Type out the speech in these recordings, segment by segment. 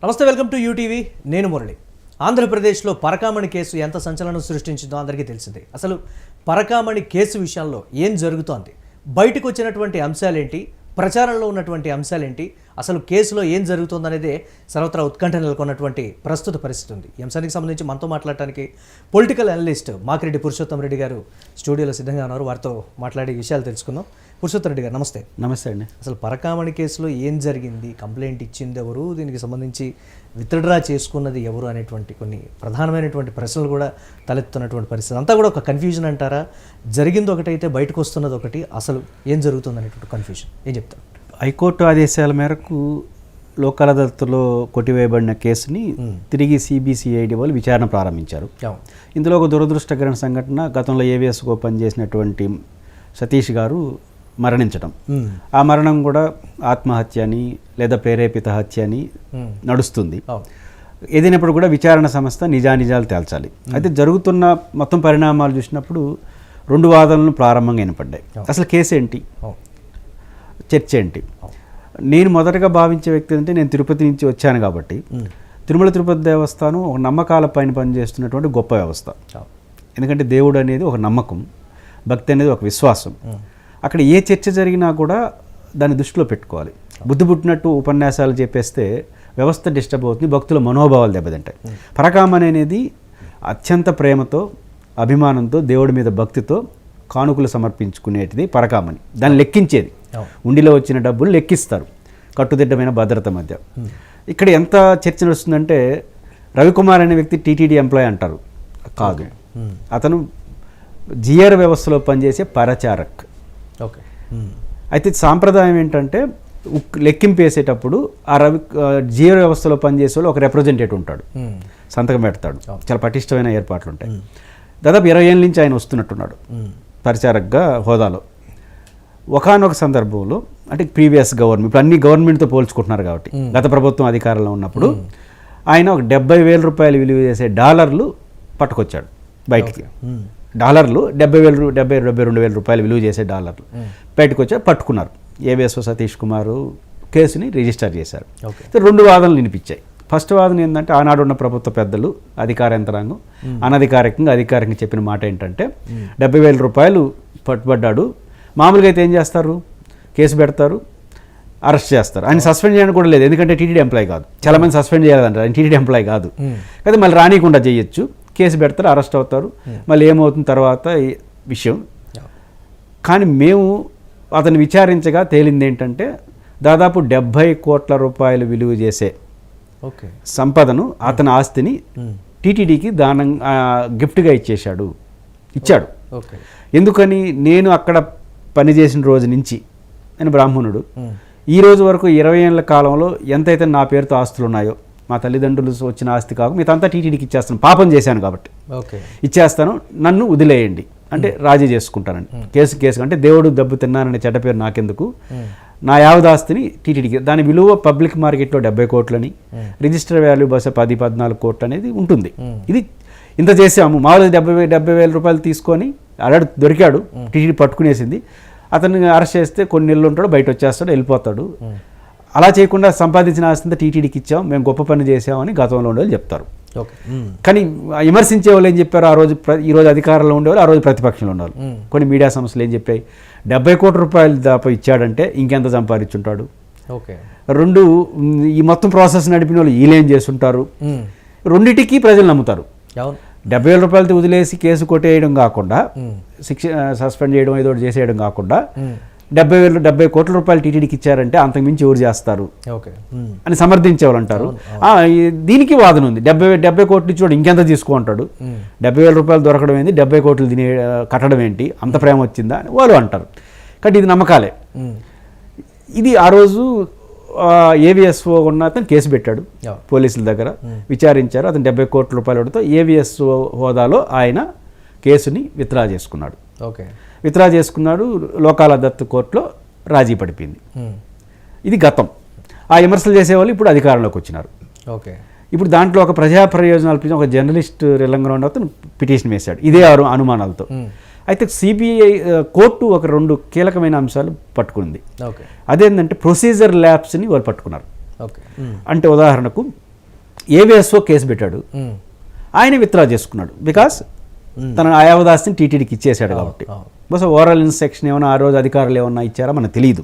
నమస్తే, welcome to UTV. నేను మురళి. ఆంధ్రప్రదేశ్లో పరకామణి కేసు ఎంత సంచలనం సృష్టించిందో అందరికీ తెలిసిందే. అసలు పరకామణి కేసు విషయంలో ఏం జరుగుతోంది, బయటకు వచ్చినటువంటి అంశాలేంటి, ప్రచారంలో ఉన్నటువంటి అంశాలేంటి, అసలు కేసులో ఏం జరుగుతుందనేదే సర్వత్రా ఉత్కంఠ నెలకొన్నటువంటి ప్రస్తుత పరిస్థితి ఉంది. ఈ అంశానికి సంబంధించి మనతో మాట్లాడటానికి పొలిటికల్ అనలిస్ట్ మాకిరెడ్డి పురుషోత్తం రెడ్డి గారు స్టూడియోలో సిద్ధంగా ఉన్నారు. వారితో మాట్లాడే విషయాలు తెలుసుకుందాం. పురుషోత్తం రెడ్డి గారు నమస్తే. నమస్తే అండి. అసలు పరకామణి కేసులో ఏం జరిగింది, కంప్లైంట్ ఇచ్చింది ఎవరు, దీనికి సంబంధించి విత్డ్రా చేసుకున్నది ఎవరు అనేటువంటి కొన్ని ప్రధానమైనటువంటి ప్రశ్నలు కూడా తలెత్తున్నటువంటి పరిస్థితి అంతా కూడా ఒక కన్ఫ్యూజన్ అంటారా? జరిగింది ఒకటైతే బయటకు వస్తున్నది ఒకటి, అసలు ఏం జరుగుతుంది అనేటువంటి కన్ఫ్యూజన్ ఏం చెప్తారు? హైకోర్టు ఆదేశాల మేరకు లోక్ అదాలత్లో కొట్టివేయబడిన కేసుని తిరిగి సిబిసిఐడి వాళ్ళు విచారణ ప్రారంభించారు. ఇందులో ఒక దురదృష్టకరమైన సంఘటన, గతంలో ఏవిఎస్గా పనిచేసినటువంటి సతీష్ గారు మరణించడం. ఆ మరణం కూడా ఆత్మహత్య అని లేదా ప్రేరేపిత హత్య అని నడుస్తుంది. ఏదైనప్పుడు కూడా విచారణ సంస్థ నిజానిజాలు తేల్చాలి. అయితే జరుగుతున్న మొత్తం పరిణామాలు చూసినప్పుడు రెండు వాదనలు ప్రారంభంగా వినపడ్డాయి. అసలు కేసు ఏంటి, చర్చ ఏంటి? నేను మొదటగా భావించే వ్యక్తి అంటే, నేను తిరుపతి నుంచి వచ్చాను కాబట్టి తిరుమల తిరుపతి దేవస్థానం ఒక నమ్మకాల పైన పనిచేస్తున్నటువంటి గొప్ప వ్యవస్థ. ఎందుకంటే దేవుడు అనేది ఒక నమ్మకం, భక్తి అనేది ఒక విశ్వాసం. అక్కడ ఏ చర్చ జరిగినా కూడా దాన్ని దృష్టిలో పెట్టుకోవాలి. బుద్ధి పుట్టినట్టు ఉపన్యాసాలు చెప్పేస్తే వ్యవస్థ డిస్టర్బ్ అవుతుంది, భక్తుల మనోభావాలు దెబ్బతింటాయి. పరకామణి అనేది అత్యంత ప్రేమతో, అభిమానంతో, దేవుడి మీద భక్తితో కానుకలు సమర్పించుకునేటిది పరకామణి. దాన్ని లెక్కించేది, ఉండిలో వచ్చిన డబ్బులు లెక్కిస్తారు కట్టుదిట్టమైన భద్రత మధ్య. ఇక్కడ ఎంత చర్చ నడుస్తుందంటే, రవికుమార్ అనే వ్యక్తి టీటీడీ ఎంప్లాయ్ అంటారు, కాదు, అతను జిఆర్ వ్యవస్థలో పనిచేసే పరచారక్. ఓకే. అయితే సాంప్రదాయం ఏంటంటే, లెక్కింపు వేసేటప్పుడు ఆ జిఆర్ వ్యవస్థలో పనిచేసే వాళ్ళు ఒక రిప్రజెంటేటివ్ ఉంటాడు, సంతకం పెడతాడు. చాలా పటిష్టమైన ఏర్పాట్లు ఉంటాయి. దాదాపు 20 ఏళ్ళ నుంచి ఆయన వస్తున్నట్టున్నాడు పరిచారక్గా హోదాలో. ఒకానొక సందర్భంలో, అంటే ప్రీవియస్ గవర్నమెంట్, ఇప్పుడు అన్ని గవర్నమెంట్తో పోల్చుకుంటున్నారు కాబట్టి, గత ప్రభుత్వం అధికారంలో ఉన్నప్పుడు ఆయన ఒక 70,000 రూపాయలు విలువ చేసే డాలర్లు పట్టుకొచ్చాడు బయటికి. డాలర్లు 72,000 రూపాయలు విలువ చేసే డాలర్లు బయటకు వచ్చారు, పట్టుకున్నారు. ఏవిఎస్ఓ సతీష్ కుమార్ కేసుని రిజిస్టర్ చేశారు. రెండు వాదనలు వినిపించాయి. ఫస్ట్ వాదన ఏంటంటే, ఆనాడు ఉన్న ప్రభుత్వ పెద్దలు, అధికార యంత్రాంగం అనధికారికంగా అధికారికంగా చెప్పిన మాట ఏంటంటే, 70,000 రూపాయలు పట్టుబడ్డాడు. మామూలుగా అయితే ఏం చేస్తారు, కేసు పెడతారు, అరెస్ట్ చేస్తారు. ఆయన సస్పెండ్ చేయడానికి కూడా లేదు, ఎందుకంటే టీటీడీ ఎంప్లాయ్ కాదు. చాలామంది సస్పెండ్ చేయాలంటారు, ఆయన టీటీడీ ఎంప్లాయ్ కాదు కదా, మళ్ళీ రానియకుండా చేయొచ్చు. కేసు పెడతారు, అరెస్ట్ అవుతారు, మళ్ళీ ఏమవుతుంది తర్వాత విషయం. కానీ మేము అతను విచారించగా తేలింది ఏంటంటే, దాదాపు 70 కోట్ల రూపాయలు విలువ చేసే సంపదను, అతని ఆస్తిని టీటీడీకి గిఫ్ట్గా ఇచ్చాడు. ఎందుకని? నేను అక్కడ పనిచేసిన రోజు నుంచి, నేను బ్రాహ్మణుడు, ఈ రోజు వరకు 20 ఏళ్ల కాలంలో ఎంతైతే నా పేరుతో ఆస్తులు ఉన్నాయో, మా తల్లిదండ్రులు వచ్చిన ఆస్తి కాక మీతంతా టీటీడీకి ఇచ్చేస్తాను, పాపం చేశాను కాబట్టి ఇచ్చేస్తాను, నన్ను వదిలేయండి అంటే రాజీ చేసుకుంటానండి. కేసు అంటే దేవుడు దెబ్బ తిన్నాననే చెడ్డ పేరు నాకెందుకు, నా యావదాస్తిని టీటీడీకి, దాని విలువ పబ్లిక్ మార్కెట్లో 70 కోట్లని, రిజిస్టర్ వాల్యూ బహుశా 10-14 కోట్లు అనేది ఉంటుంది. ఇది ఇంత చేసాము. మామూలుగా 70,000 రూపాయలు తీసుకొని అడాడు దొరికాడు, టీటీడీ పట్టుకునేసింది. అతన్ని అరెస్ట్ చేస్తే కొన్ని నెలలు ఉంటాడు, బయట వచ్చేస్తాడు, వెళ్ళిపోతాడు. అలా చేయకుండా సంపాదించిన ఆస్తింతా టీటీడీకి ఇచ్చాం, మేము గొప్ప పని చేసామని గతంలో ఉండేవాళ్ళు చెప్తారు. కానీ విమర్శించే వాళ్ళు ఏం చెప్పారు, ఈ రోజు అధికారంలో ఉండేవాళ్ళు, ఆ రోజు ప్రతిపక్షంలో ఉండేవాళ్ళు. కొన్ని మీడియా సంస్థలు ఏం చెప్పాయి, 70 కోట్ల రూపాయలు దాపా ఇచ్చాడంటే ఇంకెంత సంపాదించుంటాడు. రెండు, ఈ మొత్తం ప్రాసెస్ నడిపిన వాళ్ళు వీళ్ళేం చేస్తుంటారు. రెండిటికి ప్రజలు నమ్ముతారు. 70,000 రూపాయలతో వదిలేసి కేసు కొట్టేయడం కాకుండా, సస్పెండ్ చేయడం, ఏదో చేసేయడం కాకుండా, 70 కోట్ల రూపాయలు టీటీడీకి ఇచ్చారంటే అంతకుమించి ఎవరు చేస్తారు అని సమర్థించేవాళ్ళు అంటారు. దీనికి వాదన ఉంది. 70 కోట్లు ఇచ్చి ఇంకెంత తీసుకుంటాడు, 70,000 రూపాయలు దొరకడం ఏంటి, 70 కోట్లు కట్టడం ఏంటి, అంత ప్రేమ వచ్చిందా అని వాళ్ళు అంటారు. కాబట్టి ఇది నమ్మకాలే. ఇది ఆ రోజు ఏవిఎస్ఓ ఉన్న అతను కేసు పెట్టాడు, పోలీసుల దగ్గర విచారించారు. అతను 70 కోట్ల రూపాయలతో ఏవిఎస్ఓ హోదాలో ఆయన కేసుని విత్డ్రా చేసుకున్నాడు. విత్డ్రా చేసుకున్నాడు. లోక్ అదాలత్ కోర్టులో రాజీ పడిపోయింది. ఇది గతం. ఆ విమర్శలు చేసేవాళ్ళు ఇప్పుడు అధికారంలోకి వచ్చినారు. ఇప్పుడు దాంట్లో ఒక ప్రజా ప్రయోజనాలు ఒక జర్నలిస్ట్ తెలంగాణ అతను పిటిషన్ వేశాడు ఇదే అనుమానాలతో. అయితే సిబిఐ కోర్టు ఒక 2 కీలకమైన అంశాలు పట్టుకుంది. అదేంటంటే ప్రొసీజర్ ల్యాబ్స్ని వాళ్ళు పట్టుకున్నారు. అంటే ఉదాహరణకు ఏబిఎస్ఓ కేసు పెట్టాడు, ఆయన విత్డ్రా చేసుకున్నాడు. బికాస్ తన అయావదాస్తిని టీటీడీకి ఇచ్చేసాడు కాబట్టి. బహుశా ఓవరాల్ ఇన్స్ట్రక్షన్ ఏమైనా ఆ రోజు అధికారులు ఏమన్నా ఇచ్చారా మనకు తెలియదు,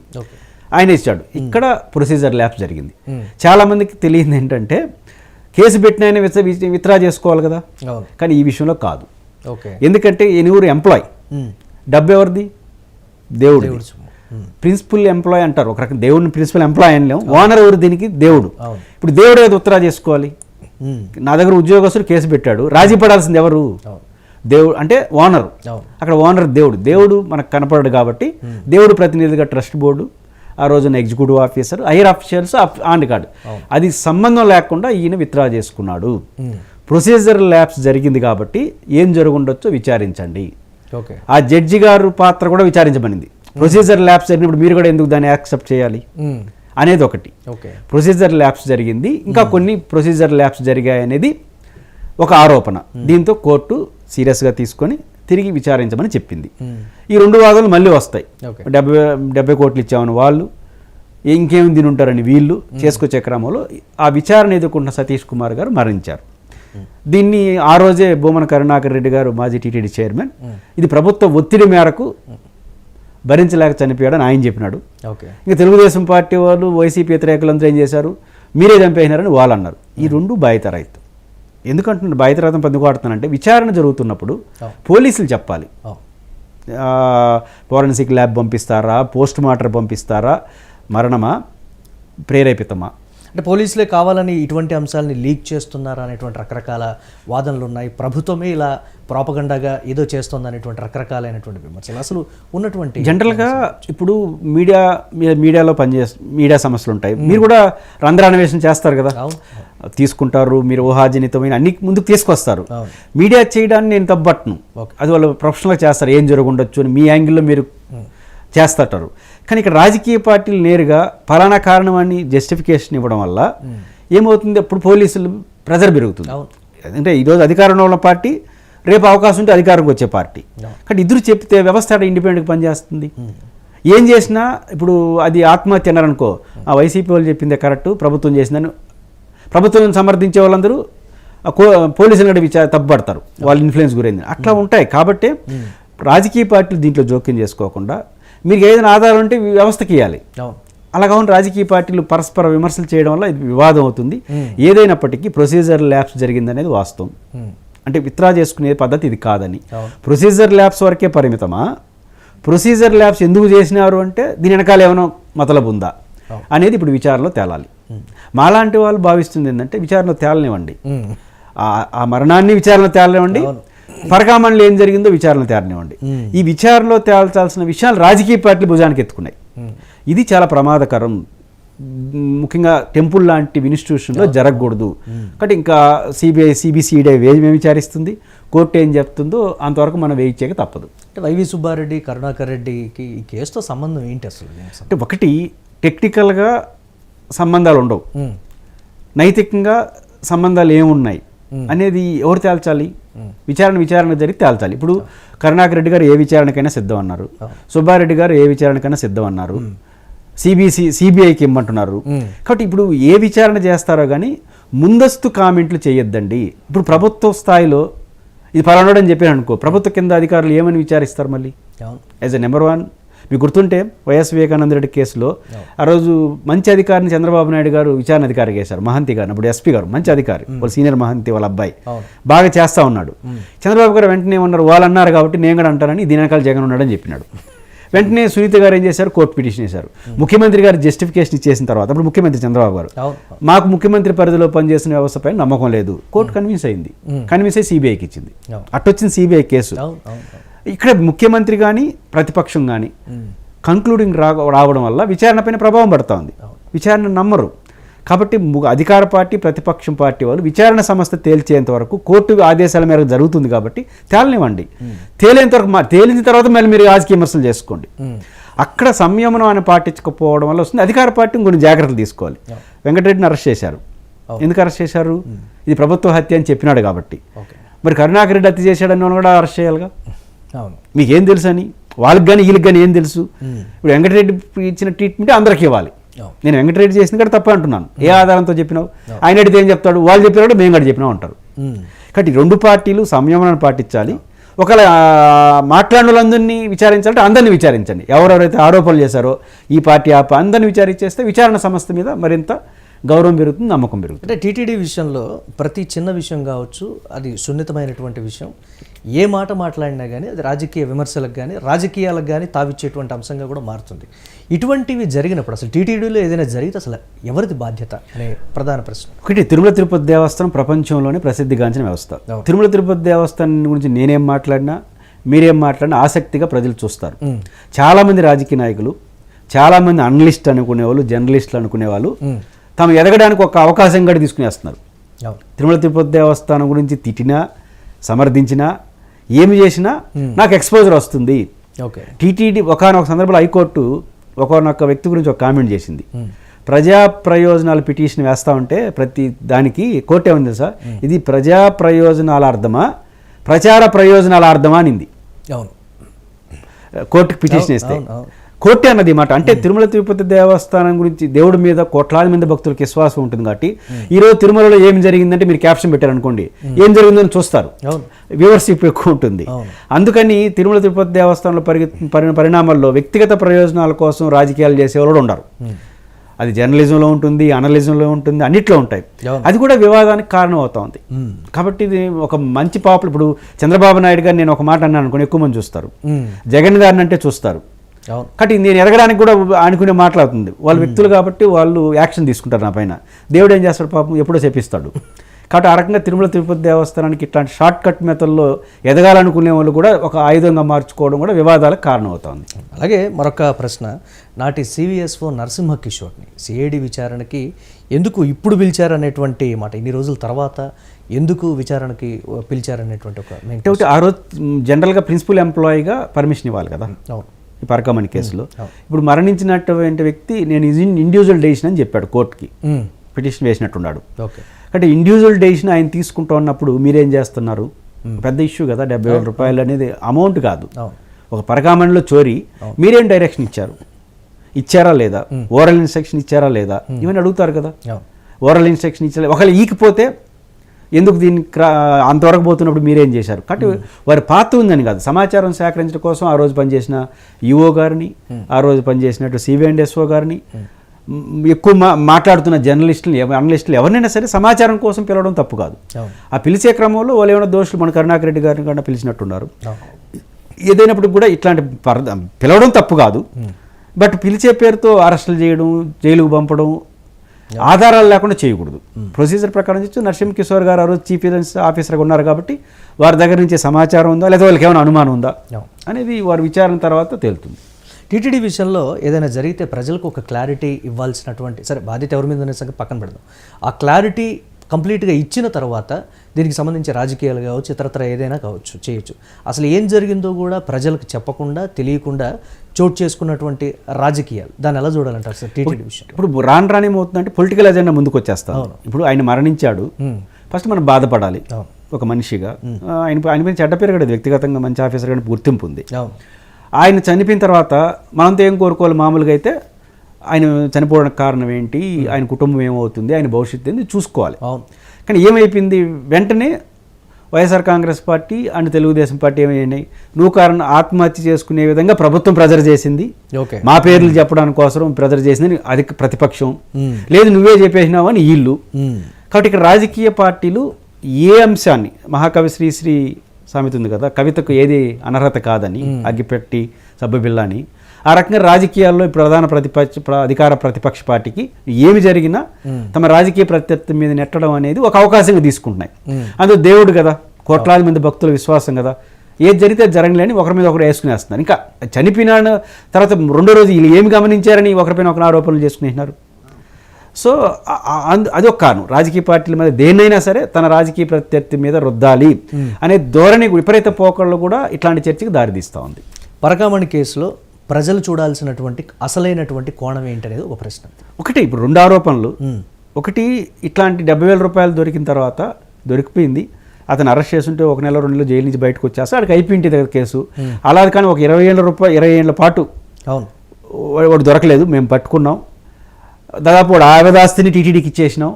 ఆయన ఇచ్చాడు. ఇక్కడ ప్రొసీజర్ ల్యాప్స్ జరిగింది. చాలామందికి తెలియదు ఏంటంటే కేసు పెట్టిన ఆయన విత్డ్రా చేసుకోవాలి కదా, కానీ ఈ విషయంలో కాదు. ఎందుకంటే ఎనివరు ఎంప్లాయ్, డబ్బు ఎవరిది? దేవుడు. ప్రిన్సిపల్ ఎంప్లాయ్ అంటారు, ఒక రకం దేవుడిని ప్రిన్సిపల్ ఎంప్లాయ్ అనలేము. ఓనర్ ఎవరు దీనికి? దేవుడు. ఇప్పుడు దేవుడు ఏది విత్డ్రా చేసుకోవాలి? నా దగ్గర ఉద్యోగస్తుడు కేసు పెట్టాడు, రాజీ పడాల్సింది ఎవరు? దేవుడు అంటే ఓనరు. అక్కడ ఓనర్ దేవుడు. దేవుడు మనకు కనపడడు కాబట్టి దేవుడు ప్రతినిధిగా ట్రస్ట్ బోర్డు, ఆ రోజున executive officer, hire officials on record, అది సంబంధం లేకుండా ఈయన విత్డ్రా చేసుకున్నాడు. ప్రొసీజర్ ల్యాప్స్ జరిగింది కాబట్టి ఏం జరుగుండొచ్చో విచారించండి. ఆ జడ్జి గారు పాత్ర కూడా విచారించబడింది. ప్రొసీజర్ ల్యాప్స్ జరిగినప్పుడు మీరు కూడా ఎందుకు దాన్ని యాక్సెప్ట్ చేయాలి అనేది ఒకటి. ప్రొసీజర్ ల్యాప్స్ జరిగింది, ఇంకా కొన్ని ప్రొసీజర్ ల్యాప్స్ జరిగాయి అనేది ఒక ఆరోపణ. దీంతో కోర్టు సీరియస్గా తీసుకొని తిరిగి విచారించమని చెప్పింది. ఈ రెండు వాదనలు మళ్ళీ వస్తాయి. 70 కోట్లు ఇచ్చామని వాళ్ళు, ఇంకేం దీని ఉంటారని వీళ్ళు చేసుకొచ్చే క్రమంలో ఆ విచారణ ఎదుర్కొన్న సతీష్ కుమార్ గారు మరణించారు. దీన్ని ఆ రోజే భూమన కరుణాకర్ రెడ్డి గారు, మాజీ టీటీడీ చైర్మన్, ఇది ప్రభుత్వ ఒత్తిడి మేరకు భరించలేక చనిపోయాడని ఆయన చెప్పినాడు. ఇంకా తెలుగుదేశం పార్టీ వాళ్ళు, వైసీపీ వ్యతిరేకులందరూ ఏం చేశారు, మీరే చంపేసినారని వాళ్ళు అన్నారు. ఈ రెండు బాధితరాయితు. ఎందుకంటున్నాను బాధితరాయితం ఎందుకు ఆడుతున్నానంటే, విచారణ జరుగుతున్నప్పుడు పోలీసులు చెప్పాలి. ఫోరెన్సిక్ ల్యాబ్ పంపిస్తారా, పోస్ట్ మార్టం పంపిస్తారా, మరణమా ప్రేరేపితమా, అంటే పోలీసులే కావాలని ఇటువంటి అంశాలని లీక్ చేస్తున్నారా అనేటువంటి రకరకాల వాదనలు ఉన్నాయి. ప్రభుత్వమే ఇలా ప్రాపగండాగా ఏదో చేస్తుంది అనేటువంటి రకరకాలైనటువంటి విమర్శలు అసలు ఉన్నటువంటి. జనరల్గా ఇప్పుడు మీడియాలో మీడియా సమస్యలు ఉంటాయి. మీరు కూడా రంధ్రాన్వేషణ చేస్తారు కదా, తీసుకుంటారు, మీరు ఊహాజనితమైన అన్ని ముందుకు తీసుకొస్తారు. మీడియా చేయడాన్ని నేను తప్పట్ను, అది వాళ్ళు ప్రొఫెషనల్గా చేస్తారు, ఏం జరుగుండొచ్చు అని మీ యాంగిల్లో మీరు చేస్తుంటారు. కానీ ఇక్కడ రాజకీయ పార్టీలు నేరుగా ఫలానా కారణం అని జస్టిఫికేషన్ ఇవ్వడం వల్ల ఏమవుతుంది, అప్పుడు పోలీసులు ప్రెజర్ పెరుగుతుంది. అంటే ఈరోజు అధికారంలో ఉన్న పార్టీ రేపు అవకాశం ఉంటే అధికారంకి వచ్చే పార్టీ. కానీ ఇద్దరు చెప్తే వ్యవస్థ ఇండిపెండెంట్గా పనిచేస్తుంది. ఏం చేసినా ఇప్పుడు అది ఆత్మహత్య అన్నారనుకో, ఆ వైసీపీ వాళ్ళు చెప్పిందే కరెక్ట్, ప్రభుత్వం చేసిందని ప్రభుత్వం సమర్థించే వాళ్ళందరూ పోలీసులు కూడా తప్పుపడతారు, వాళ్ళ ఇన్ఫ్లుయెన్స్ గురైంది. అట్లా ఉంటాయి. కాబట్టి రాజకీయ పార్టీలు దీంట్లో జోక్యం చేసుకోకుండా మీకు ఏదైనా ఆధారం ఉంటే వ్యవస్థకి ఇవ్వాలి. అలా కాకుండా రాజకీయ పార్టీలు పరస్పర విమర్శలు చేయడం వల్ల ఇది వివాదం అవుతుంది. ఏదైనప్పటికీ ప్రొసీజర్ ల్యాప్స్ జరిగిందనేది వాస్తవం. అంటే విత్డ్రా చేసుకునే పద్ధతి ఇది కాదని. ప్రొసీజర్ ల్యాప్స్ వరకే పరిమితమా, ప్రొసీజర్ ల్యాప్స్ ఎందుకు చేసినారు అంటే దీని వెనకాల ఏమైనా మతలబు ఉందా అనేది ఇప్పుడు విచారణలో తేలాలి. మాలాంటి వాళ్ళు భావిస్తుంది ఏంటంటే విచారణలో తేలనివ్వండి, ఆ మరణాన్ని విచారణలో తేలనివ్వండి, పరకామణిలో ఏం జరిగిందో విచారణ తేరనివ్వండి. ఈ విచారణలో తేల్చాల్సిన విషయాలు రాజకీయ పార్టీలు భుజానికి ఎత్తుకున్నాయి. ఇది చాలా ప్రమాదకరం. ముఖ్యంగా టెంపుల్ లాంటి ఇన్స్టిట్యూషన్లో జరగకూడదు. కాబట్టి ఇంకా సిబిసిఐడి ఏం విచారిస్తుంది, కోర్టు ఏం చెప్తుందో అంతవరకు మనం వేయించేక తప్పదు. అంటే వైవి సుబ్బారెడ్డి, కరుణాకర్ రెడ్డికి ఈ కేసుతో సంబంధం ఏంటి అసలు? అంటే ఒకటి టెక్నికల్గా సంబంధాలు ఉండవు, నైతికంగా సంబంధాలు ఏమున్నాయి అనేది ఎవరు తేల్చాలి? విచారణ జరిగి తేల్చాలి. ఇప్పుడు కరుణాకర్ రెడ్డి గారు ఏ విచారణకైనా సిద్ధం అన్నారు, సుబ్బారెడ్డి గారు ఏ విచారణకైనా సిద్ధం అన్నారు, సిబిఐకి ఇమ్మంటున్నారు. కాబట్టి ఇప్పుడు ఏ విచారణ చేస్తారో కానీ ముందస్తు కామెంట్లు చేయొద్దండి. ఇప్పుడు ప్రభుత్వ స్థాయిలో ఇది పలానాడని చెప్పాను అనుకో, ప్రభుత్వ కింద అధికారులు ఏమని విచారిస్తారు మళ్ళీ? యాజ్ ఎ నెంబర్ 1 మీకు గుర్తుంటే వైఎస్ వివేకానంద రెడ్డి కేసులో ఆ రోజు మంచి అధికారిని చంద్రబాబు నాయుడు గారు విచారణ అధికారికి వేశారు, మహంతి గారు, అప్పుడు ఎస్పీ గారు, మంచి అధికారి, వాళ్ళ సీనియర్ మహంతి వాళ్ళ అబ్బాయి బాగా చేస్తూ ఉన్నాడు. చంద్రబాబు గారు వెంటనే ఉన్నారు, వాళ్ళు అన్నారు కాబట్టి నేను కూడా అంటానని దీని వెనకాల జగన్ ఉన్నాడని చెప్పినాడు. వెంటనే సునీత గారు ఏం చేశారు, కోర్టు పిటిషన్ వేశారు. ముఖ్యమంత్రి గారు జస్టిఫికేషన్ ఇచ్చేసిన తర్వాత అప్పుడు ముఖ్యమంత్రి చంద్రబాబు గారు, మాకు ముఖ్యమంత్రి పరిధిలో పనిచేసిన వ్యవస్థపై నమ్మకం లేదు, కోర్టు కన్విన్స్ అయింది, కన్విన్స్ అయ్యి సిబిఐకి ఇచ్చింది. అట్టొచ్చింది సిబిఐ కేసు. ఇక్కడ ముఖ్యమంత్రి కానీ ప్రతిపక్షం కానీ కంక్లూడింగ్ రావడం వల్ల విచారణపైన ప్రభావం పడుతూ ఉంది. విచారణ నమ్మరు కాబట్టి అధికార పార్టీ, ప్రతిపక్షం పార్టీ వాళ్ళు విచారణ సంస్థ తేల్చేంత వరకు కోర్టు ఆదేశాల మేరకు జరుగుతుంది కాబట్టి తేలనివ్వండి. తేలిన తర్వాత మళ్ళీ మీరు రాజకీయ విమర్శలు చేసుకోండి. అక్కడ సంయమనం అని పాటించకపోవడం వల్ల వస్తుంది. అధికార పార్టీ కొన్ని జాగ్రత్తలు తీసుకోవాలి. వెంకటరెడ్డిని అరెస్ట్ చేశారు. ఎందుకు అరెస్ట్ చేశారు? ఇది ప్రభుత్వ హత్య అని చెప్పినాడు కాబట్టి. మరి కరుణాకర్ రెడ్డి హత్య చేశాడని వాళ్ళు కూడా అరెస్ట్ చేయాలిగా. మీకేం తెలుసు అని వాళ్ళకి కానీ వీళ్ళకి కానీ ఏం తెలుసు? ఇప్పుడు వెంకటరెడ్డి ఇచ్చిన ట్రీట్మెంట్ అందరికీ ఇవ్వాలి. నేను వెంకటరెడ్డి చేసింది కూడా తప్ప అంటున్నాను. ఏ ఆధారంతో చెప్పినావు, ఆయన అడిగితే ఏం చెప్తాడు, వాళ్ళు చెప్పినప్పుడు మేము కూడా చెప్పినాం అంటారు. కాబట్టి రెండు పార్టీలు సంయమనాన్ని పాటించాలి. ఒకవేళ మాట్లాడిన వాళ్ళందరినీ విచారించాలంటే అందరినీ విచారించండి. ఎవరెవరైతే ఆరోపణలు చేశారో ఈ పార్టీ అందరినీ విచారించేస్తే విచారణ సంస్థ మీద మరింత గౌరవం పెరుగుతుంది, నమ్మకం పెరుగుతుంది. అంటే టీటీడీ విషయంలో ప్రతి చిన్న విషయం కావచ్చు, అది సున్నితమైనటువంటి విషయం, ఏ మాట మాట్లాడినా కానీ అది రాజకీయ విమర్శలకు కానీ రాజకీయాలకు కానీ తావిచ్చేటువంటి అంశంగా కూడా మారుతుంది. ఇటువంటివి జరిగినప్పుడు అసలు టీటీడీలో ఏదైనా జరిగితే అసలు ఎవరిది బాధ్యత అనే ప్రధాన ప్రశ్న. ఒకటి, తిరుమల తిరుపతి దేవస్థానం ప్రపంచంలోనే ప్రసిద్ధిగాంచిన వ్యవస్థ. తిరుమల తిరుపతి దేవస్థానం గురించి నేనేం మాట్లాడినా మీరేం మాట్లాడినా ఆసక్తిగా ప్రజలు చూస్తారు. చాలామంది రాజకీయ నాయకులు, చాలామంది అనలిస్ట్ అనుకునేవాళ్ళు, జర్నలిస్టులు అనుకునేవాళ్ళు తాము ఎదగడానికి ఒక అవకాశం కూడా తీసుకునేస్తున్నారు. తిరుమల తిరుపతి దేవస్థానం గురించి తిట్టినా సమర్థించినా ఏమి చేసినా నాకు ఎక్స్పోజర్ వస్తుంది. టీటీడీ ఒకనొక సందర్భంలో హైకోర్టు ఒకనొక వ్యక్తి గురించి ఒక కామెంట్ చేసింది. ప్రజా ప్రయోజనాల పిటిషన్ వేస్తా ఉంటే ప్రతి దానికి కోర్టు ఏముంది సార్, ఇది ప్రజా ప్రయోజనాల అర్థమా ప్రచార ప్రయోజనాల అర్థమా అనింది. కోర్టుకి పిటిషన్ వేస్తే కోర్టే అన్నది మాట. అంటే తిరుమల తిరుపతి దేవస్థానం గురించి దేవుడి మీద కోట్లాది మంది భక్తులకు విశ్వాసం ఉంటుంది కాబట్టి ఈరోజు తిరుమలలో ఏం జరిగిందంటే మీరు క్యాప్షన్ పెట్టారనుకోండి, ఏం జరిగిందని చూస్తారు, వ్యూవర్షిప్ ఎక్కువ ఉంటుంది. అందుకని తిరుమల తిరుపతి దేవస్థానంలో పరిణామాల్లో వ్యక్తిగత ప్రయోజనాల కోసం రాజకీయాలు చేసేవాళ్ళు ఉండరు. అది జర్నలిజంలో ఉంటుంది, అనలిజంలో ఉంటుంది, అన్నిట్లో ఉంటాయి. అది కూడా వివాదానికి కారణం అవుతా ఉంది. కాబట్టి ఇది ఒక మంచి పాపులర్. ఇప్పుడు చంద్రబాబు నాయుడు గారు నేను ఒక మాట అన్నాను అనుకోండి, ఎక్కువ మంది చూస్తారు. జగన్ గారిని అంటే చూస్తారు. కాబట్టి నేను ఎరగడానికి కూడా అనుకునే మాట్లాడుతుంది. వాళ్ళ వ్యక్తులు కాబట్టి వాళ్ళు యాక్షన్ తీసుకుంటారు నా పైన. దేవుడు ఏం చేస్తాడు పాపం, ఎప్పుడో చెప్పిస్తాడు. కాబట్టి ఆ రకంగా తిరుమల తిరుపతి దేవస్థానానికి ఇట్లాంటి షార్ట్ కట్ మెథడ్లో ఎదగాలనుకునే వాళ్ళు కూడా ఒక ఆయుధంగా మార్చుకోవడం కూడా వివాదాలకు కారణమవుతుంది. అలాగే మరొక ప్రశ్న, నాటి సివిఎస్ఓ నరసింహ కిషోర్ని సిఐడి విచారణకి ఎందుకు ఇప్పుడు పిలిచారనేటువంటి మాట, ఇన్ని రోజుల తర్వాత ఎందుకు విచారణకి పిలిచారనేటువంటి ఒక ఆ రోజు జనరల్గా ప్రిన్సిపల్ ఎంప్లాయీగా పర్మిషన్ ఇవ్వాలి కదా ఈ పరకామణి కేసులో. ఇప్పుడు మరణించినటువంటి వ్యక్తి నేను ఇండివిజువల్ డెసిషన్ అని చెప్పాడు కోర్టుకి, పిటిషన్ వేసినట్టున్నాడు. అంటే ఇండివిజువల్ డెసిషన్ ఆయన తీసుకుంటూ ఉన్నప్పుడు మీరేం చేస్తున్నారు, పెద్ద ఇష్యూ కదా, 70,000 రూపాయలు అనేది అమౌంట్ కాదు. ఒక పరకామణిలో చోరీ, మీరేం డైరెక్షన్ ఇచ్చారా లేదా, ఓరల్ ఇన్స్ట్రక్షన్ ఇచ్చారా లేదా, ఇవన్నీ అడుగుతారు కదా. ఓరల్ ఇన్స్ట్రక్షన్ ఇచ్చా, ఒకవేళ ఈకపోతే ఎందుకు దీనికి అంతవరకు పోతున్నప్పుడు మీరేం చేశారు. కాబట్టి వారి పాత్ర ఉందని కాదు, సమాచారం సేకరించడం కోసం ఆ రోజు పనిచేసిన ఈఓ గారిని, ఆ రోజు పనిచేసినట్టు సివిఎండ్ఎస్ఓ గారిని, ఎక్కువ మాట్లాడుతున్న జర్నలిస్టులు అనలిస్టులు ఎవరినైనా సరే సమాచారం కోసం పిలవడం తప్పు కాదు. ఆ పిలిచే క్రమంలో వాళ్ళు ఏమైనా దోషులు మన కరుణాకర్ రెడ్డి గారిని కన్నా పిలిచినట్టున్నారు. ఏదైనప్పుడు కూడా ఇట్లాంటి పిలవడం తప్పు కాదు. బట్ పిలిచే పేరుతో అరెస్టులు చేయడం, జైలుకు పంపడం ఆధారాలు లేకుండా చేయకూడదు. ప్రొసీజర్ ప్రకారం చూసి నరసింహ కిషోర్ గారు ఆ రోజు చీఫ్ విజిలెన్స్ ఆఫీసర్గా ఉన్నారు కాబట్టి వారి దగ్గర నుంచి సమాచారం ఉందా లేదా వాళ్ళకి ఏమైనా అనుమానం ఉందా అనేది వారి విచారణ తర్వాత తేలుతుంది. టీటీడీ విషయంలో ఏదైనా జరిగితే ప్రజలకు ఒక క్లారిటీ ఇవ్వాల్సినటువంటి, సరే బాధ్యత ఎవరి మీద అనే సంగతి పక్కన పెడదాం, ఆ క్లారిటీ కంప్లీట్గా ఇచ్చిన తర్వాత దీనికి సంబంధించి రాజకీయాలు కావచ్చు, ఇతరత్ర ఏదైనా కావచ్చు చేయొచ్చు. అసలు ఏం జరిగిందో కూడా ప్రజలకు చెప్పకుండా తెలియకుండా చోటు చేసుకున్నటువంటి రాజకీయాలు, దాన్ని ఎలా చూడాలంటారు సార్ టీటీడీ విషయం? ఇప్పుడు రాను ఏమవుతుందంటే పొలిటికల్ ఎజెండా ముందుకు వచ్చేస్తాం. ఇప్పుడు ఆయన మరణించాడు, ఫస్ట్ మనం బాధపడాలి ఒక మనిషిగా. ఆయన పైన చెడ్డ పేరు కూడా వ్యక్తిగతంగా మంచి ఆఫీసర్ కానీ గుర్తింపు ఉంది. ఆయన చనిపోయిన తర్వాత మనంతో ఏం కోరుకోవాలి, మామూలుగా అయితే ఆయన చనిపోవడానికి కారణం ఏంటి, ఆయన కుటుంబం ఏమవుతుంది, ఆయన భవిష్యత్తు ఏంటి చూసుకోవాలి. కానీ ఏమైపోయింది, వెంటనే YSR Congress party and Telugu Desam party ఏమైనాయి, నువ్వు కారణం ఆత్మహత్య చేసుకునే విధంగా ప్రభుత్వం ప్రెజర్ చేసింది, మా పేర్లు చెప్పడానికి కోసం ప్రెజర్ చేసింది అది ప్రతిపక్షం, లేదు నువ్వే చెప్పేసినావు అని వీళ్ళు. కాబట్టి ఇక్కడ రాజకీయ పార్టీలు ఏ అంశాన్ని, మహాకవి శ్రీశ్రీ సామెత ఉంది కదా, కవితకు ఏది అనర్హత కాదని, అగ్గిపెట్టి సబ్బుబిల్లని, ఆ రకంగా రాజకీయాల్లో ప్రధాన అధికార ప్రతిపక్ష పార్టీకి ఏమి జరిగినా తమ రాజకీయ ప్రత్యర్థి మీద నెట్టడం అనేది ఒక అవకాశంగా తీసుకుంటున్నాయి. అందులో దేవుడు కదా, కోట్లాది మంది భక్తుల విశ్వాసం కదా, ఏది జరిగితే జరగలేని ఒకరి మీద ఒకరు వేసుకునేస్తున్నారు. ఇంకా చనిపోయిన తర్వాత రెండో రోజు వీళ్ళు ఏమి గమనించారని ఒకరిపైన ఒకరు ఆరోపణలు చేసుకునేస్తున్నారు. సో అది ఒక కారణం, రాజకీయ పార్టీల మీద దేన్నైనా సరే తన రాజకీయ ప్రత్యర్థి మీద రుద్దాలి అనే ధోరణి విపరీత పోకళ్ళు కూడా ఇట్లాంటి చర్చకి దారితీస్తూ ఉంది. పరకామణి కేసులో ప్రజలు చూడాల్సినటువంటి అసలైనటువంటి కోణం ఏంటనేది ఒక ప్రశ్న. ఒకటి, ఇప్పుడు రెండు ఆరోపణలు. ఒకటి, ఇట్లాంటి 70,000 రూపాయలు దొరికిన తర్వాత దొరికిపోయింది, అతను అరెస్ట్ చేస్తుంటే 1 నెల 2 నెలలు జైలు నుంచి బయటకు వచ్చేస్తే అక్కడికి అయిపోయింది కేసు. అలా కానీ ఒక 20 ఏళ్ళ పాటు అవును వాడు దొరకలేదు, మేము పట్టుకున్నాం, దాదాపు వాడు ఆవిదాస్తిని టీటీడీకి ఇచ్చేసినాం,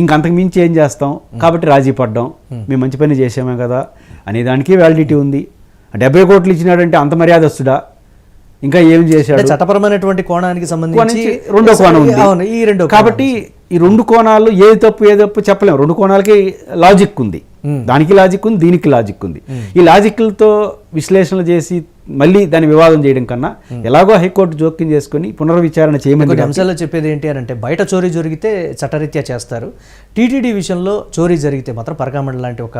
ఇంకంతకు మించి ఏం చేస్తాం, కాబట్టి రాజీ పడ్డాం, మేము మంచి పని చేసామే కదా అనే దానికి వ్యాలిడిటీ ఉంది. 70 కోట్లు ఇచ్చినాడంటే అంత మర్యాదస్తుడా, ఇంకా ఏం చేశాడు, చట్టపరమైనటువంటి కోణానికి సంబంధించి రెండో కోణం ఉంది. అవును, ఈ రెండో కాబట్టి ఈ రెండు కోణాలు ఏది తప్పు ఏది తప్పు చెప్పలేము. రెండు కోణాలకి లాజిక్ ఉంది, దానికి లాజిక్ ఉంది, దీనికి లాజిక్ ఉంది. ఈ లాజిక్లతో విశ్లేషణలు చేసి మళ్ళీ దాని వివాదం చేయడం కన్నా ఎలాగో హైకోర్టు జోక్యం చేసుకుని పునర్విచారణ చేయమని కొన్ని అంశాల్లో చెప్పేది ఏంటి అని అంటే, బయట చోరీ జరిగితే చట్టరీత్యా చేస్తారు, టీటీడీ విషయంలో చోరీ జరిగితే మాత్రం పరకామణి లాంటి ఒక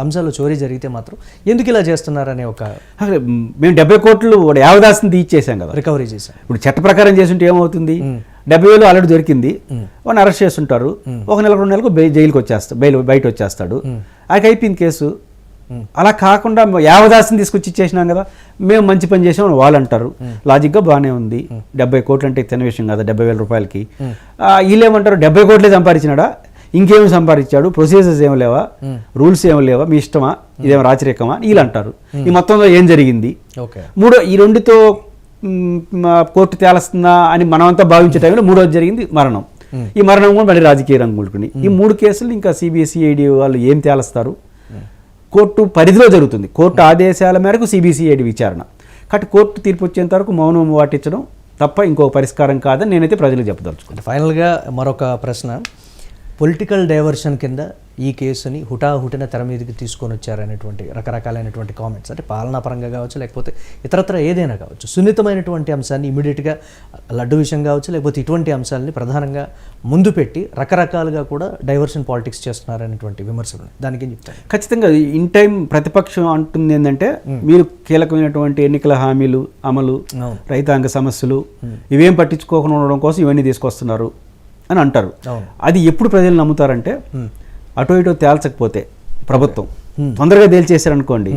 అంశాల్లో చోరీ జరిగితే మాత్రం ఎందుకు ఇలా చేస్తున్నారనే ఒక మేము 70 కోట్లు వాడు యావదాస్ని తీయించేసాం కదా, రికవరీ చేశాం. ఇప్పుడు చట్ట ప్రకారం చేస్తుంటే ఏమవుతుంది, 70,000 ఆల్రెడీ దొరికింది, వాడిని అరెస్ట్ చేస్తుంటారు, 1 నెల 2 నెలలకు జైలుకి వచ్చేస్తాడు, బయట వచ్చేస్తాడు, అది అయిపోయింది కేసు. అలా కాకుండా యావదాస్ని తీసుకొచ్చి ఇచ్చేసినాం కదా, మేము మంచి పని చేసాం వాళ్ళు అంటారు. లాజిక్గా బాగానే ఉంది. 70 కోట్లు అంటే తిన్న విషయం కదా, 70,000 రూపాయలకి. వీళ్ళేమంటారు, 70 కోట్లే సంపాదించినాడా, ఇంకేమి సంపాదించాడు, ప్రొసీజర్స్ ఏమి లేవా, రూల్స్ ఏమి లేవా, మీ ఇష్టమా, ఇదేమో రాచరికమా, వీళ్ళు అంటారు. ఈ మొత్తంలో ఏం జరిగింది, మూడో ఈ రెండుతో కోర్టు తేలుస్తుందా అని మనమంతా భావించే టైంలో మూడోది జరిగింది మరణం. ఈ మరణం కూడా మళ్ళీ రాజకీయ రంగు ముడుకుని ఈ 3 కేసులు ఇంకా సిబిసిఐడి వాళ్ళు ఏం తేలుస్తారు, కోర్టు పరిధిలో జరుగుతుంది. కోర్టు ఆదేశాల మేరకు సిబిసిఐడి విచారణ. కాబట్టి కోర్టు తీర్పు వచ్చేంత వరకు మౌనం వాటించడం తప్ప ఇంకో పరిష్కారం కాదని నేనైతే ప్రజలకు చెప్పదలుచుకున్నాను. ఫైనల్గా మరొక ప్రశ్న, పొలిటికల్ డైవర్షన్ కింద ఈ కేసుని హుటాహుటిన తెర మీదకి తీసుకొని వచ్చారనేటువంటి రకరకాలైనటువంటి కామెంట్స్, అంటే పాలనాపరంగా కావచ్చు, లేకపోతే ఇతరత్ర ఏదైనా కావచ్చు, సున్నితమైనటువంటి అంశాన్ని ఇమీడియట్గా లడ్డు విషయం కావచ్చు, లేకపోతే ఇటువంటి అంశాలని ప్రధానంగా ముందు పెట్టి రకరకాలుగా కూడా డైవర్షన్ పాలిటిక్స్ చేస్తున్నారనేటువంటి విమర్శలు, దానికి ఏం చెప్తారు? ఖచ్చితంగా ఇన్ టైం ప్రతిపక్షం అంటుంది ఏంటంటే, మీరు కీలకమైనటువంటి ఎన్నికల హామీలు అమలు, రైతాంగ సమస్యలు ఇవేం పట్టించుకోకుండా ఉండడం కోసం ఇవన్నీ తీసుకొస్తున్నారు అని అంటారు. అది ఎప్పుడు ప్రజలు నమ్ముతారంటే, అటో ఇటో తేల్చకపోతే ప్రభుత్వం తొందరగా తేల్చేశారనుకోండి,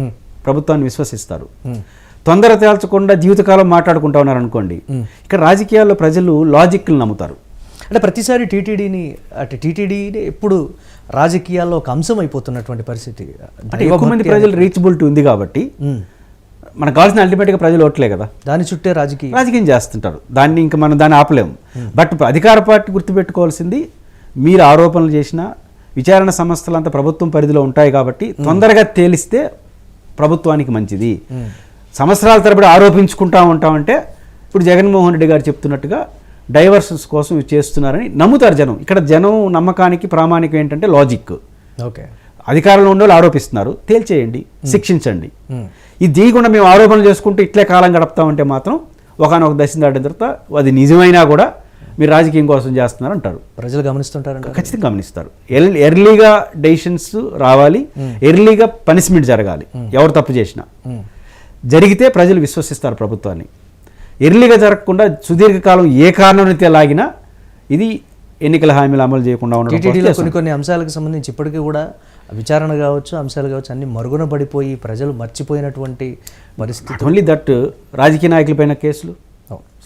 ప్రభుత్వాన్ని విశ్వసిస్తారు. తొందర తేల్చకుండా జీవితకాలం మాట్లాడుకుంటా ఉన్నారనుకోండి, ఇక్కడ రాజకీయాల్లో ప్రజలు లాజిక్లు నమ్ముతారు. అంటే ప్రతిసారి టీటీడీని ఎప్పుడు రాజకీయాల్లో ఒక అంశం అయిపోతున్నటువంటి పరిస్థితి. అంటే ఎక్కువ మంది ప్రజలు రీచబిలిటీ ఉంది కాబట్టి మనకు కావాల్సిన అల్టిమేట్గా ప్రజలు ఓట్లే కదా, దాని చుట్టే రాజకీయం చేస్తుంటారు. దాన్ని ఇంకా మనం దాన్ని ఆపలేము. బట్ అధికార పార్టీ గుర్తుపెట్టుకోవాల్సింది, మీరు ఆరోపణలు చేసిన విచారణ సంస్థలంతా ప్రభుత్వం పరిధిలో ఉంటాయి కాబట్టి తొందరగా తేలిస్తే ప్రభుత్వానికి మంచిది. సంవత్సరాల తరబడి ఆరోపించుకుంటా ఉంటామంటే, ఇప్పుడు జగన్మోహన్ రెడ్డి గారు చెప్తున్నట్టుగా డైవర్షన్స్ కోసం ఇవి చేస్తున్నారని నమ్ముతారు జనం. ఇక్కడ జనం నమ్మకానికి ప్రామాణికం ఏంటంటే లాజిక్. ఓకే, అధికారంలో ఉండే వాళ్ళు ఆరోపిస్తున్నారు, తేల్చేయండి, శిక్షించండి. ఇది చేయకుండా మేము ఆరోపణలు చేసుకుంటూ ఇట్లే కాలం గడుపుతామంటే మాత్రం ఒకనొక దశ దాటిన తర్వాత అది నిజమైనా కూడా మీరు రాజకీయం కోసం చేస్తున్నారు అంటారు. ప్రజలు గమనిస్తుంటారు, ఖచ్చితంగా గమనిస్తారు. ఎర్లీగా డెసిషన్స్ రావాలి, ఎర్లీగా పనిష్మెంట్ జరగాలి. ఎవరు తప్పు చేసినా జరిగితే ప్రజలు విశ్వసిస్తారు ప్రభుత్వాన్ని. ఎర్లీగా జరగకుండా సుదీర్ఘకాలం ఏ కారణంతో లాగినా ఇది ఎన్నికల హామీలు అమలు చేయకుండా ఉండడం. కొన్ని అంశాలకు సంబంధించి ఇప్పటికీ కూడా విచారణ కావచ్చు, అంశాలు కావచ్చు, అన్ని మరుగున పడిపోయి ప్రజలు మర్చిపోయినటువంటి పరిస్థితి. ఓన్లీ దట్ రాజకీయ నాయకులపైన కేసులు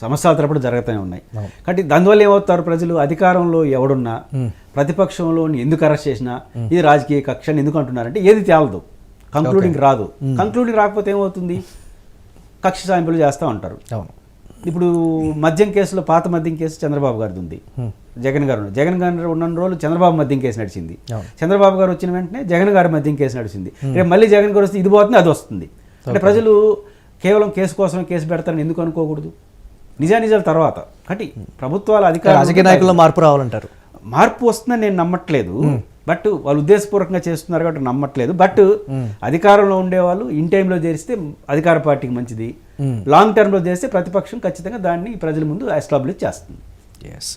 సంవత్సరాల తరపుడు జరుగుతూనే ఉన్నాయి. కాబట్టి దానివల్ల ఏమవుతారు ప్రజలు, అధికారంలో ఎవడున్నా ప్రతిపక్షంలో ఎందుకు అరెస్ట్ చేసినా ఇది రాజకీయ కక్ష ఎందుకు అంటున్నారంటే ఏది తేలదు, కంక్లూడింగ్ రాదు. కంక్లూడింగ్ రాకపోతే ఏమవుతుంది, కక్ష సాయింపులు చేస్తూ ఉంటారు. ఇప్పుడు మద్యం కేసులో, పాత మద్యం కేసు చంద్రబాబు గారిది ఉంది, జగన్ గారు ఉన్న రోజులు చంద్రబాబు మద్యం కేసు నడిచింది. చంద్రబాబు గారు వచ్చిన వెంటనే జగన్ గారి మద్యం కేసు నడిచింది. రేపు మళ్ళీ జగన్ గారు వస్తే ఇది పోతుంది, అది వస్తుంది. అంటే ప్రజలు కేవలం కేసు కోసం కేసు పెడతారని ఎందుకు అనుకోకూడదు, నిజానిజాల తర్వాత. కాబట్టి ప్రభుత్వాల రాజకీయ నాయకుల్లో మార్పు రావాలంటారు. మార్పు వస్తుందని నేను నమ్మట్లేదు, బట్ వాళ్ళు ఉద్దేశపూర్వకంగా చేస్తున్నారు కాబట్టి నమ్మట్లేదు. బట్ అధికారంలో ఉండేవాళ్ళు ఇన్ టైంలో చేస్తే అధికార పార్టీకి మంచిది, లాంగ్ టర్మ్లో చేస్తే ప్రతిపక్షం ఖచ్చితంగా దాన్ని ప్రజల ముందు ఎస్టాబ్లిష్ చేస్తుంది. Yes,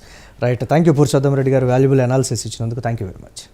right. Thank you Purushottam Reddy గారు, వాల్యుబుల్ అనాలిసిస్ ఇచ్చినందుకు థ్యాంక్ యూ వెరీ మచ్.